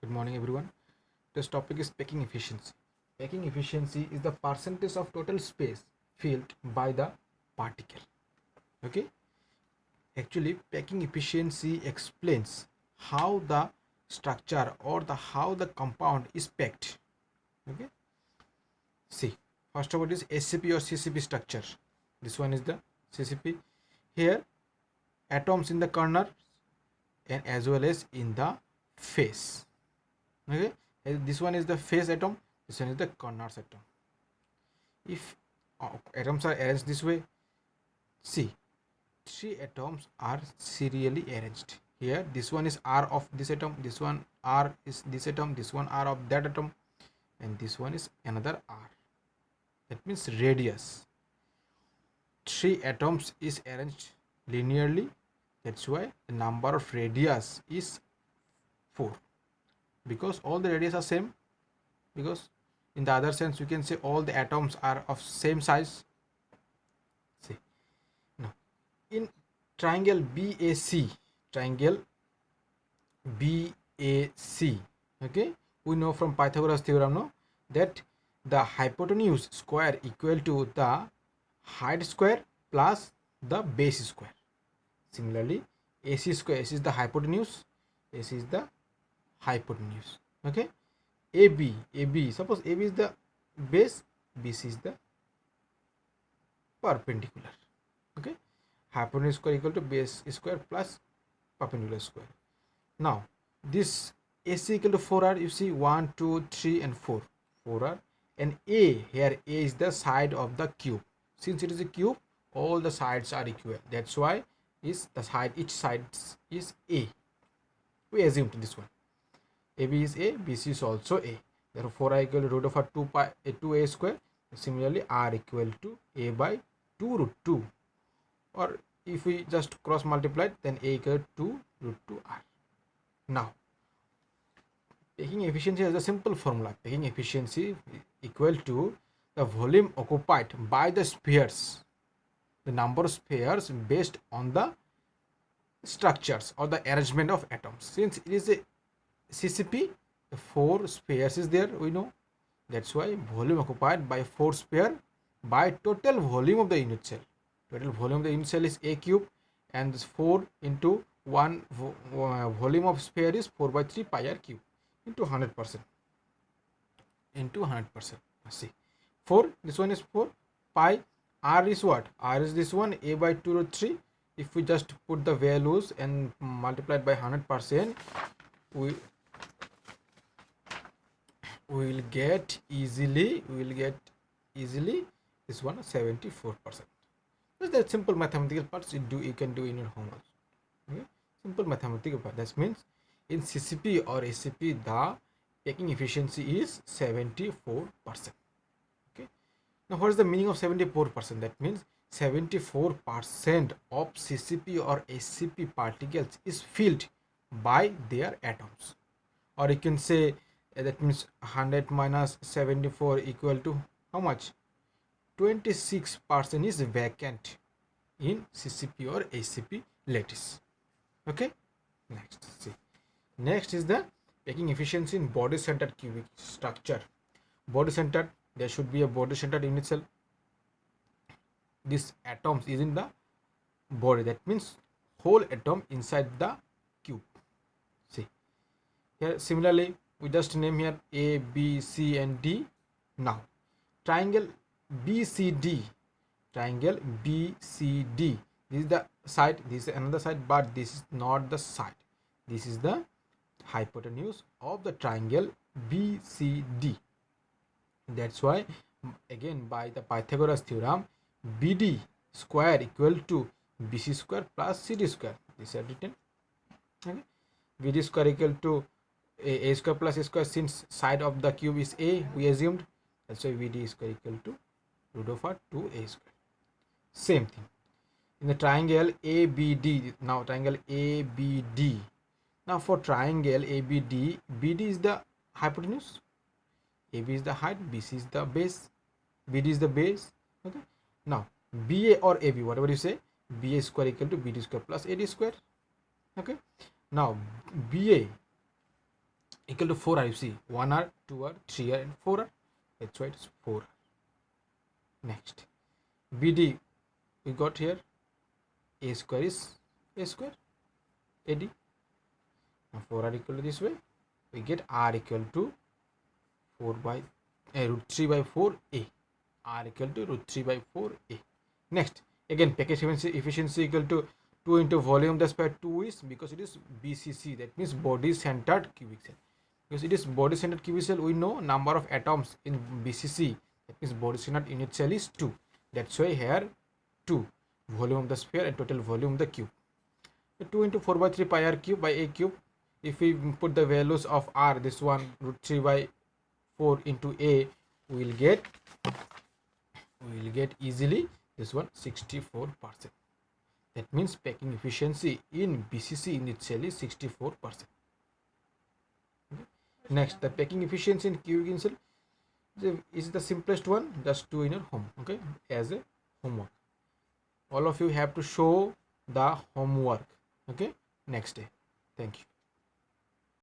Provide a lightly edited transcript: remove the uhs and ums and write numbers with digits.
Good morning, everyone. This topic is packing efficiency. Packing efficiency is the percentage of total space filled by the particle. Okay. Actually, packing efficiency explains how the structure or how the compound is packed. Okay. See, first of all is SCP or CCP structure. This one is the CCP. Here, atoms in the corner and as well as in the face. Okay, this one is the face atom, this one is the corners atom. If atoms are arranged this way, see, three atoms are serially arranged. Here this one is R of this atom, this one R is this atom, this one R of that atom, and this one is another R. That means radius. Three atoms is arranged linearly. That's why the number of radius is 4, because all the radius are same. Because in the other sense you can say all the atoms are of same size. See, now in triangle BAC, okay, we know from Pythagoras theorem, no, that the hypotenuse square equal to the height square plus the base square. Similarly, AC square, AC is the hypotenuse, AC is the hypotenuse. Okay, AB, suppose AB is the base, BC is the perpendicular. Okay, hypotenuse square equal to base square plus perpendicular square. Now this AC equal to 4R, you see 1, 2, 3 and 4R, and A, here A is the side of the cube. Since it is a cube, all the sides are equal. That's why is the side, each side is A. We assume to this one. AB is A, BC is also A. Therefore, 4R equal to root over 2A square. Similarly, R equal to A by 2 root 2. Or if we just cross multiply, then A equal to root 2R. Now, taking efficiency as a simple formula. Taking efficiency equal to the volume occupied by the spheres, the number of spheres based on the structures or the arrangement of atoms. Since it is a CCP, the 4 spheres is there, we know. That's why volume occupied by 4 sphere by total volume of the unit cell. Total volume of the unit cell is A cube, and this 4 into 1 volume of sphere is 4 by 3 pi r cube into 100%. See, 4, this one is 4, pi, R is what? R is this one, A by 2 root 3. If we just put the values and multiplied by 100%, we will get easily this one 74%. That's the simple mathematical parts you can do in your home also. Okay? Simple mathematical part. That means in CCP or SCP the packing efficiency is 74%. Okay. Now what is the meaning of 74%? That means 74% of CCP or SCP particles is filled by their atoms. Or you can say that means 100 minus 74 equal to how much? 26% is vacant in CCP or SCP lattice. Okay. Next, see. Next is the packing efficiency in body centered cubic structure. Body centered, there should be a body centered unit cell. This atoms is in the body, that means whole atom inside the cube. See here, similarly we just name here A, B, C and D. Now triangle BCD, this is the side, this is another side, but this is not the side, this is the hypotenuse of the triangle BCD. That's why again by the Pythagoras theorem, BD square equal to BC square plus CD square. This is written. Okay. BD square equal to A square plus A square, since side of the cube is A, we assumed. That's why BD square equal to root over 2A square. Same thing in the triangle ABD. Now triangle ABD. Now for triangle ABD, BD is the hypotenuse, AB is the height, BC is the base, BD is the base. Okay. Now BA or AB, whatever you say, BA square equal to BD square plus AD square. Okay. Now BA equal to 4r. You see 1r, 2r, 3r and 4r. That's why it's 4r. Next, BD we got here a square is a square, AD. Now 4r equal to this way, we get r equal to 4 by root 3 by 4 a. R equal to root 3 by 4 a. Next, again package efficiency equal to 2 into volume the square. 2 is because it is BCC, that means body centered cubic cell. Because it is body centered cubic cell, we know number of atoms in BCC, that means body centered unit cell is 2. That's why here 2 volume of the sphere and total volume of the cube. 2 into 4 by 3 pi r cube by a cube. If we put the values of r, this one root 3 by 4 into a, we will get easily this one 64%. That means packing efficiency in BCC unit cell is 64%. Okay. Next, the packing efficiency in cubic unit cell is the simplest one. Just do in your home, okay, as a homework. All of you have to show the homework, okay, next day. Thank you.